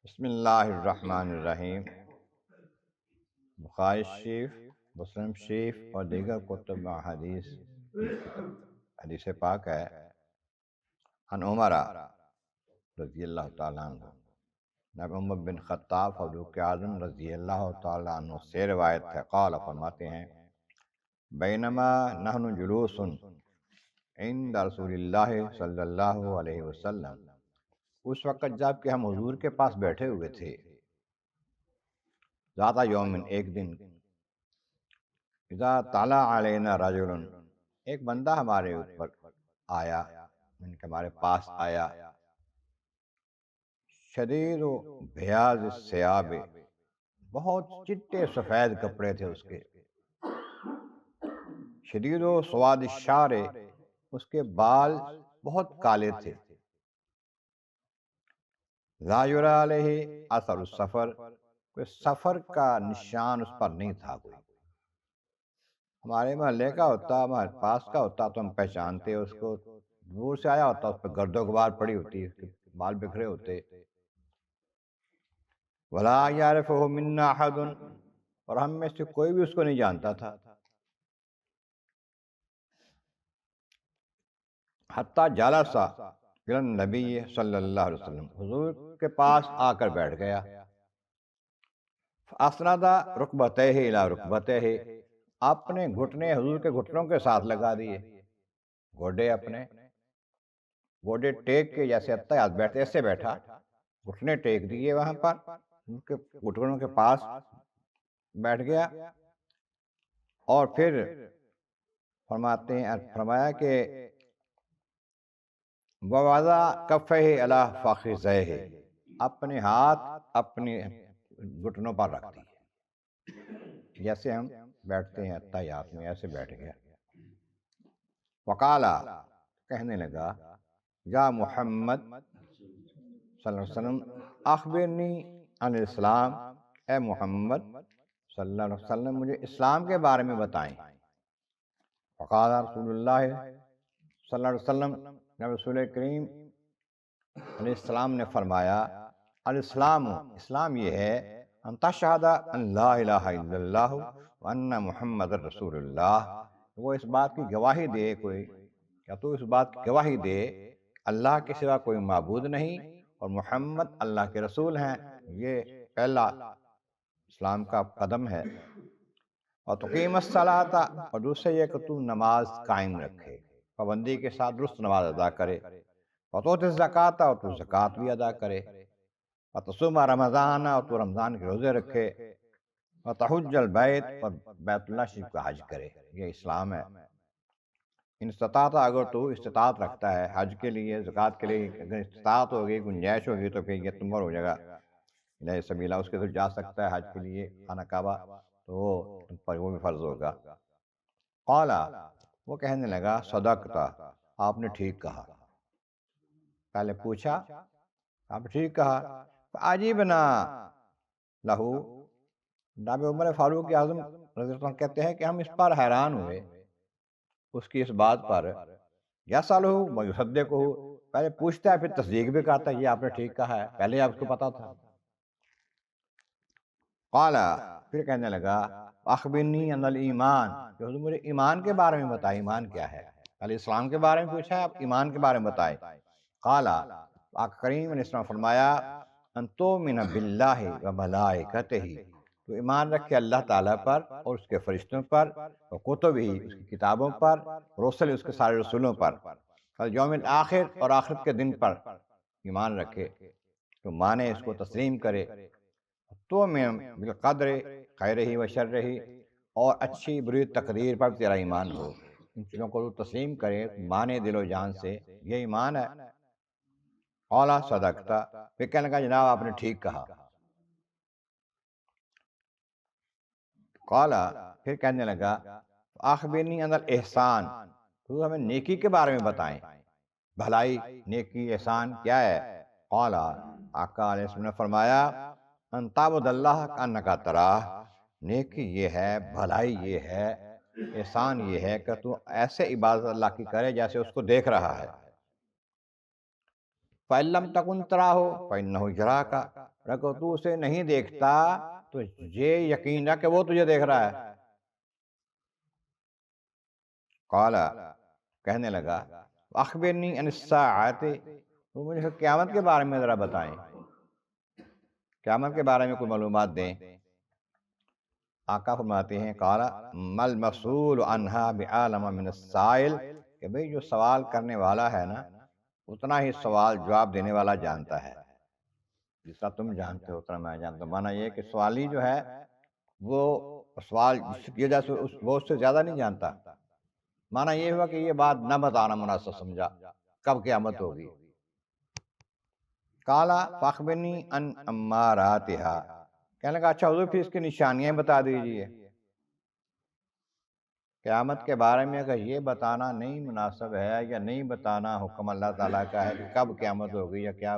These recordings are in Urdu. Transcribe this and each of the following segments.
بسم اللہ الرحمن الرحیم۔ بخاری شریف، مسلم شریف اور دیگر کتب میں حدیث پاک ہے۔ عن عمر رضی اللہ تعالیٰ عنہ، جناب عمر بن خطاب فاروق اعظم رضی اللہ تعالیٰ عنہ سے روایت ہے، قال فرماتے ہیں، بینما نحن جلوس عند رسول اللہ صلی اللہ علیہ وسلم، اس وقت جب کہ ہم حضور کے پاس بیٹھے ہوئے تھے، ذات یومن، ایک دن، اذا طلع علینا رجل، ایک بندہ ہمارے اوپر آیا، یعنی کہ ہمارے پاس آیا، شدید و بیاض الثیاب، بہت چٹے سفید کپڑے تھے اس کے، شدید و سواد الشعر، اس کے بال بہت کالے تھے، لا یری علیہ اثر السفر، کوئی سفر کا نشان اس پر نہیں تھا کوئی۔ ہمارے محلے کا ہوتا، ہمارے پاس کا ہوتا تو ہم پہچانتے اس کو، دور سے آیا ہوتا اس پہ گرد و غبار پڑی ہوتی، اس کے بال بکھرے ہوتے۔ ولا یعرفہ منا احد، اور ہم میں سے کوئی بھی اس کو نہیں جانتا تھا۔ حتی جلس الی النبی صلی اللہ علیہ وسلم، حضور کے پاس آ کر بیٹھ گیا۔ اسند رکبتیہ الی رکبتیہ، اپنے گھٹنے حضور کے گھٹنوں کے ساتھ لگا دیے، گوڈے اپنے گوڈے ٹیک کے، جیسے اتحاد بیٹھتے ایسے بیٹھا، گھٹنے ٹیک دیے وہاں پر، ان کے گھٹنوں کے پاس بیٹھ گیا، اور پھر فرماتے ہیں، فرمایا کہ ووضع کفیہ علی فخذیہ، اپنے ہاتھ اپنے گھٹنوں پر رکھ دیے، جیسے ہم بیٹھتے ہیں اتحیات میں، ایسے بیٹھ گیا۔ وقالا، کہنے لگا، یا محمد صلی اللہ علیہ وسلم اخبرنی عن الاسلام، اے محمد صلی اللہ علیہ وسلم مجھے اسلام کے بارے میں بتائیں۔ فقال رسول اللہ صلی اللہ علیہ وسلم، نبی رسول کریم علیہ السلام نے فرمایا، الاسلام، اسلام یہ ہے، ان تشہد ان لا الہ الا اللہ وان محمد رسول اللہ، وہ اس بات کی گواہی دے، کوئی کیا تو اس بات کی گواہی دے اللہ کے سوا کوئی معبود نہیں اور محمد اللہ کے رسول ہیں، یہ پہلا اسلام کا قدم ہے۔ اور تقیم الصلاۃ، اور دوسرے یہ کہ تو نماز قائم رکھے، پابندی کے ساتھ درست نماز ادا کرے، اور تو الزکوٰۃ، اور تو زکوٰۃ بھی ادا کرے، اور تصوم رمضان، اور تو رمضان کے روزے رکھے، اور تحج البیت، اور بیت اللہ شریف کا حج کرے، یہ اسلام ہے۔ ان استطاعت، اگر تو استطاعت رکھتا ہے حج کے لیے، زکوٰۃ کے لیے، اگر استطاعت ہوگی، گنجائش ہوگی، تو پھر یہ تمہر ہو جائے گا الہ سبیلہ، اس کے تو جا سکتا ہے حج کے لیے خانہ کعبہ، تو وہ تم پر وہ بھی فرض ہوگا۔ قالا، وہ کہنے لگا، صدقت، آپ نے ٹھیک کہا۔ پہلے پوچھا، آپ نے ٹھیک کہا۔ فعجبنا لہو، جناب عمر فاروق اعظم رضی اللہ عنہ کہتے ہیں کہ ہم اس پر حیران ہوئے، اس کی اس بات پر، یسألہ و یصدقہ، پہلے پوچھتا ہے پھر تصدیق بھی کرتا ہے، یہ آپ نے ٹھیک کہا ہے، پہلے آپ کو پتا تھا۔ قال، پھر کہنے لگا، اخبرنی عن الایمان، کہ حضور مجھے ایمان کے بارے میں بتائیں، ایمان کیا ہے؟ پہلے اسلام کے بارے میں پوچھا ہے، اب ایمان کے بارے میں بتائیں۔ قال، آقا کریم علیہ السلام فرمایا، ان تؤمن باللہ و ملائکتہ، تو ایمان رکھے اللہ تعالیٰ پر اور اس کے فرشتوں پر، اور کتبہ، اس کی کتابوں پر، رسل، اس کے سارے رسولوں پر، اور یوم الآخر، اور آخرت کے دن پر ایمان رکھے، تو مانے اس کو تسلیم کرے، تو میں بالقدر خیرہ و شرہ، اور اچھی بری تقدیر پر تیرا ایمان ہو، ان چیزوں کو تو تسلیم کرے، مانے دل و جان سے، یہ ایمان ہے۔ قال صدقت، پھر کہنے لگا، جناب آپ نے ٹھیک کہا۔ قال، پھر کہنے لگا، اخبرنی عن الاحسان، تو ہمیں نیکی کے بارے میں بتائیں، بھلائی، نیکی، احسان کیا ہے؟ قال، آقا علیہ السلام نے فرمایا، ان تعبد اللہ کانک تراہ، نیکی یہ ہے، بھلائی یہ ہے، احسان یہ ہے کہ تو ایسے عبادت اللہ کی کرے جیسے اس کو دیکھ رہا ہے۔ فَإِن لَّمْ تَكُن تَرَاهُ فَإِنَّهُ يَرَاكَ، رکھو تو اسے نہیں دیکھتا تو یہ یقین رکھ کہ وہ تجھے دیکھ رہا ہے۔ قال کہنے لگا اخبرنی عن الساعۃ، تو مجھے قیامت کے بارے میں ذرا بتائیں، قیامت کے بارے میں کوئی معلومات دیں۔ آقا فرماتے ہیں قال مل مسئول عنہا بعالم من السائل، کہ بھئی جو سوال کرنے والا ہے نا اتنا ہی سوال جواب دینے والا جانتا ہے، جتنا تم جانتے ہو اتنا میں جانتا ہوں۔ معنی یہ کہ سوالی جو ہے وہ سوال جس کی وجہ سے وہ اس سے زیادہ نہیں جانتا۔ معنی یہ ہوا کہ یہ بات نہ بتانا مناسب سمجھا کب قیامت ہوگی۔ قال فاخبرنی عن اماراتھا، کہنے لگا اچھا حضور پھر اس کی نشانیاں بتا دیجئے۔ قیامت کے بارے میں اگر یہ بتانا نہیں مناسب ہے یا نہیں بتانا حکم اللہ تعالیٰ کا ہے کہ کب قیامت ہوگی یا کیا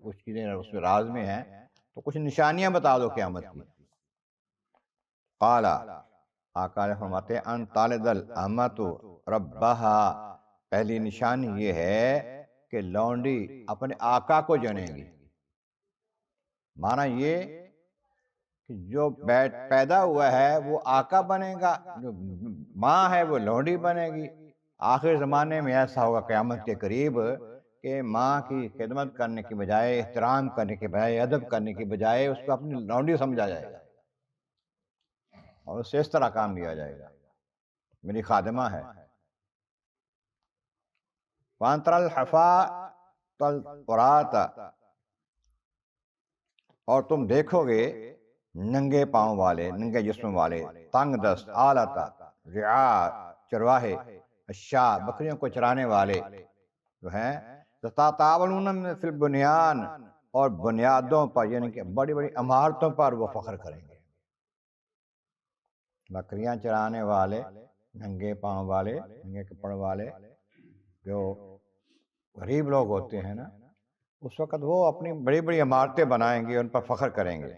کچھ چیزیں اس میں راز میں ہیں، تو کچھ نشانیاں بتا دو قیامت کی۔ قال آقا نے فرماتے ان تالد الامۃ ربہا، پہلی نشانی یہ ہے کہ لونڈی اپنے آقا کو جنے گی۔ معنی یہ کہ جو پیدا ہوا ہے وہ آقا بنے گا، جو ماں ہے وہ لونڈی بنے گی۔ آخر زمانے میں ایسا ہوگا قیامت کے قریب کہ ماں کی خدمت کرنے کی بجائے، احترام کرنے کے بجائے، ادب کرنے کی بجائے اس کو اپنی لونڈی سمجھا جائے گا اور اسے اس طرح کام لیا جائے گا، میری خادمہ ہے۔ وَأَنْتَرَ الْحَفَاةَ الْعُرَاةَ، اور تم دیکھو گے ننگے پاؤں والے، ننگے جسم والے، تنگ دست، آلتا، رعاء، چرواہے، الشاء، بکریوں کو چرانے والے جو ہیں، تَتَطَاوَلُونَ فِی الْبُنْیَان، اور بنیادوں پر یعنی کہ بڑی بڑی عمارتوں پر وہ فخر کریں گے۔ بکریاں چرانے والے، ننگے پاؤں والے، ننگے کپڑوں والے جو غریب لوگ ہوتے ہیں نا، اس وقت وہ اپنی بڑی بڑی عمارتیں بنائیں گے، ان پر فخر کریں گے۔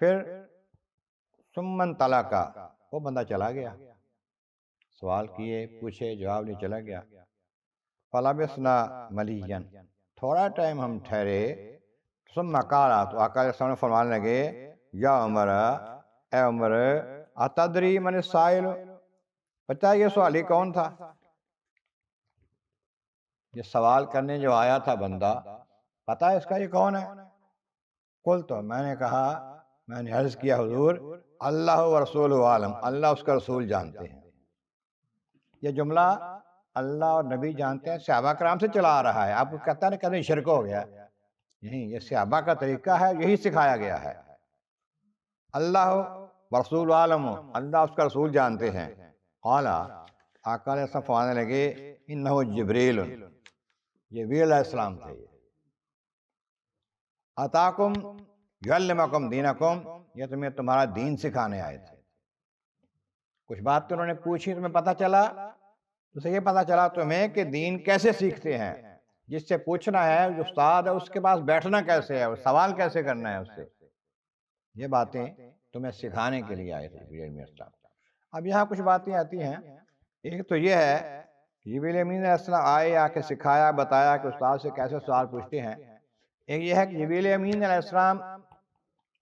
پھر ثم انطلق، وہ بندہ چلا گیا، سوال کیے پوچھے جواب نہیں، چلا گیا۔ فلبثنا ملیا، تھوڑا ٹائم ہم ٹھہرے۔ ثم قال، تو آقا علیہ السلام فرمانے لگے یا عمر، اے عمر، اتدری من السائل، پتہ ہے یہ سوالی کون تھا؟ یہ سوال کرنے جو آیا تھا بندہ، پتہ ہے اس کا یہ کون ہے؟ قلت، تو میں نے کہا، میں نے عرض کیا حضور اللہ و رسول عالم، اللہ اس کا رسول جانتے ہیں۔ یہ جملہ اللہ اور نبی جانتے ہیں صحابہ کرام سے چلا آ رہا ہے۔ آپ کو کہتا ہے نا کہیں شرک ہو گیا، نہیں، یہ صحابہ کا طریقہ ہے، یہی سکھایا گیا ہے۔ اللہ و رسول عالم، اللہ اس کا رسول جانتے ہیں۔ قال، آقا علیہ السلام فرمانے لگے انہ جبریل، یہ جبریل علیہ السلام تھے، اتاکم یعلمکم دینکم، یہ تمہیں تمہارا دین سکھانے آئے تھے۔ کچھ بات تو انہوں نے پوچھی، تمہیں پتہ چلا، تو سے یہ پتہ چلا تمہیں کہ دین کیسے سیکھتے ہیں، جس سے پوچھنا ہے، جو استاد ہے اس کے پاس بیٹھنا کیسے ہے، اور سوال کیسے کرنا ہے اس سے، یہ باتیں تمہیں سکھانے کے لیے آئے تھے جبریل امین السلام۔ اب یہاں کچھ باتیں آتی ہیں، ایک تو یہ ہے جبریل امین علیہ السلام آئے، آ کے سکھایا، بتایا کہ استاد سے کیسے سوال پوچھتے ہیں۔ ایک یہ ہے کہ جبریل امین علیہ السلام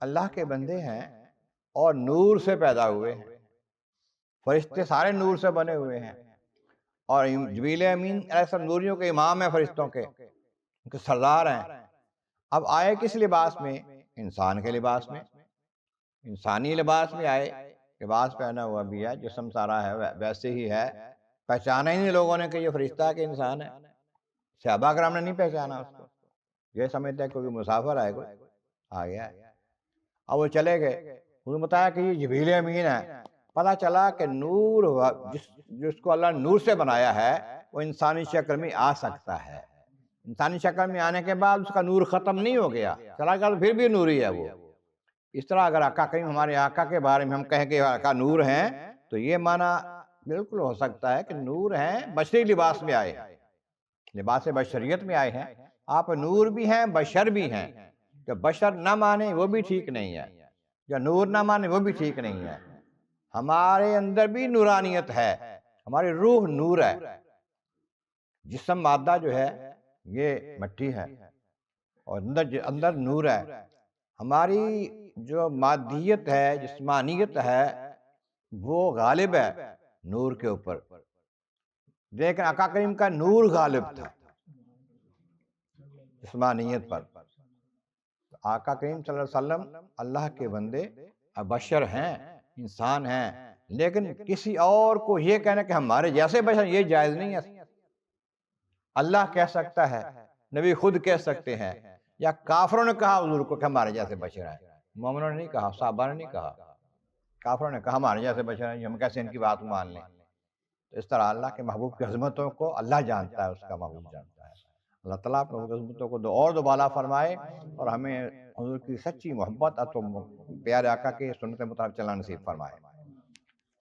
اللہ کے بندے ہیں اور نور سے پیدا ہوئے ہیں، فرشتے سارے نور سے بنے ہوئے ہیں، اور جبریل امین علیہ السلام نوریوں کے امام ہیں، فرشتوں کے، ان کے سردار ہیں۔ اب آئے کس لباس میں؟ انسان کے لباس میں، انسانی لباس میں آئے، لباس پہنا ہوا بھی ہے، جسم سارا ہے ویسے ہی ہے، پہچانا ہی نہیں لوگوں نے کہ یہ فرشتہ ہے کہ انسان ہے۔ صحابہ کرام نے نہیں پہچانا اس کو، یہ سمجھتے ہیں کوئی مسافر آئے، کوئی آ گیا ہے۔ اب وہ چلے گئے، انہوں نے بتایا کہ یہ جبریل امین ہے۔ پتہ چلا کہ نور، جس کو اللہ نے نور سے بنایا ہے وہ انسانی شکل میں آ سکتا ہے، انسانی شکل میں آنے کے بعد اس کا نور ختم نہیں ہو گیا، چلا گیا، پھر بھی نوری ہے وہ۔ اس طرح اگر آقا کریم ہمارے آقا کے بارے میں ہم کہیں کہ آقا نور ہیں، تو یہ معنی بالکل ہو سکتا ہے کہ نور ہیں، بشری لباس میں آئے ہیں، لباس بشریت میں آئے ہیں۔ آپ نور بھی ہیں، بشر بھی ہیں، جو بشر نہ مانے وہ بھی ٹھیک نہیں ہے، جو نور نہ مانے وہ بھی ٹھیک نہیں ہے۔ ہمارے اندر بھی نورانیت ہے، ہماری روح نور ہے، جسم مادہ جو ہے یہ مٹی ہے، اور اندر نور ہے. ہماری جو مادیت ہے، جسمانیت ہے، وہ غالب ہے نور کے اوپر، لیکن آقا کریم کا نور غالب تھا جسمانیت پر. آقا کریم صلی اللہ علیہ وسلم اللہ کے بندے بشر ہیں، انسان ہیں، لیکن کسی اور کو یہ کہنا کہ ہمارے جیسے بشر، یہ جائز نہیں ہے. اللہ کہہ سکتا ہے، نبی خود کہہ سکتے ہیں، یا کافروں نے کہا حضور کو کہ ہمارے جیسے بشر ہیں. مومنوں نے نہیں کہا، صحابہ نے نہیں کہا، کافروں نے کہا ہمارے جیسے بشر ہیں، ہم کیسے ان کی بات مان لیں. تو اس طرح اللہ کے محبوب کی عظمتوں کو اللہ جانتا ہے، اس کا محبوب جانتا ہے. اللہ تعالیٰ اپنے عظمتوں کو دو بالا فرمائے، اور ہمیں حضور کی سچی محبت اور پیارے آقا کے سنت مطابق چلنا نصیب فرمائے.